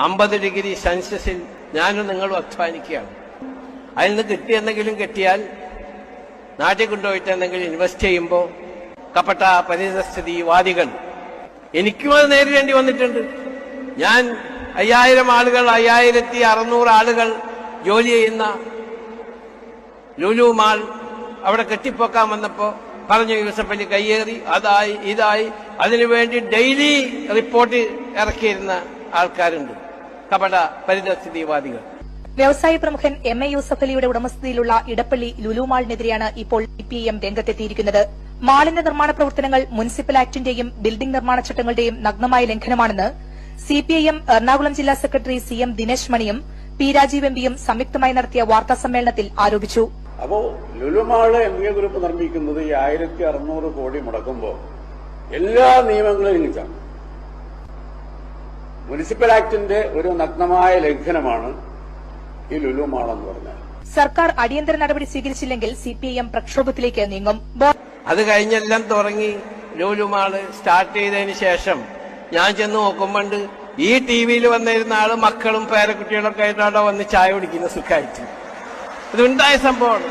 50 degree സെൽഷ്യസിൽ ഞാനും നിങ്ങളും അധ്വാനിക്കുകയാണ്. അതിൽ നിന്ന് കിട്ടിയെന്തെങ്കിലും കിട്ടിയാൽ നാട്ടിൽ കൊണ്ടുപോയിട്ട് എന്തെങ്കിലും ഇൻവെസ്റ്റ് ചെയ്യുമ്പോൾ കപട പരിതസ്ഥിതിവാദികൾ എനിക്കും അത് നേരിടേണ്ടി വന്നിട്ടുണ്ട്. ഞാൻ 5000 ആളുകൾ 5600 ആളുകൾ ജോലി ചെയ്യുന്ന ലുലു മാൾ അവിടെ കെട്ടിപ്പൊക്കാൻ വന്നപ്പോ പറഞ്ഞു യൂസഫ് അലി കയ്യേറി, അതായി ഇതായി. അതിനുവേണ്ടി ഡെയിലി റിപ്പോർട്ട് ഇറക്കിയിരുന്ന ആൾക്കാരുണ്ട്, കപട പരിതസ്ഥിതിവാദികൾ. വ്യവസായ പ്രമുഖൻ MA യൂസഫ് അലിയുടെ ഉടമസ്ഥതയിലുള്ള ഇടപ്പള്ളി ലുലു മാളിനെതിരെയാണ് ഇപ്പോൾ CPIM രംഗത്തെത്തിയിരിക്കുന്നത്. മാളിന്റെ നിർമ്മാണ പ്രവർത്തനങ്ങൾ മുനിസിപ്പൽ ആക്ടിന്റെയും ബിൽഡിംഗ് നിർമ്മാണ ചട്ടങ്ങളുടെയും നഗ്നമായ ലംഘനമാണെന്ന് CPIM എറണാകുളം ജില്ലാ സെക്രട്ടറി CM ദിനേശ് മണിയും P രാജീവ് MPയും സംയുക്തമായി നടത്തിയ വാർത്താസമ്മേളനത്തിൽ ആരോപിച്ചു. അപ്പോ ലുലുമാള് MA ഗ്രൂപ്പ് നിർമ്മിക്കുന്നത് 1600 കോടി മുടക്കുമ്പോൾ എല്ലാ നിയമങ്ങളും ലംഘിച്ചാണ്. മുനിസിപ്പൽ ആക്ടിന്റെ ഒരു നഗ്നമായ ലംഘനമാണ് ഈ ലുലുമാൾ എന്ന് പറഞ്ഞാൽ. സർക്കാർ അടിയന്തര നടപടി സ്വീകരിച്ചില്ലെങ്കിൽ CPIM പ്രക്ഷോഭത്തിലേക്ക് നീങ്ങും. അത് കഴിഞ്ഞെല്ലാം തുടങ്ങി ലുലുമാള് സ്റ്റാർട്ട് ചെയ്തതിന് ശേഷം ഞാൻ ചെന്ന് നോക്കുമ്പോണ്ട് ഈ TV വന്നിരുന്ന ആള് മക്കളും പേരക്കുട്ടികളൊക്കെ ആയിട്ട് അവിടെ വന്ന് ചായ കുടിക്കുന്ന സുഖമായിട്ട്. ഇതുണ്ടായ സംഭവമാണ്.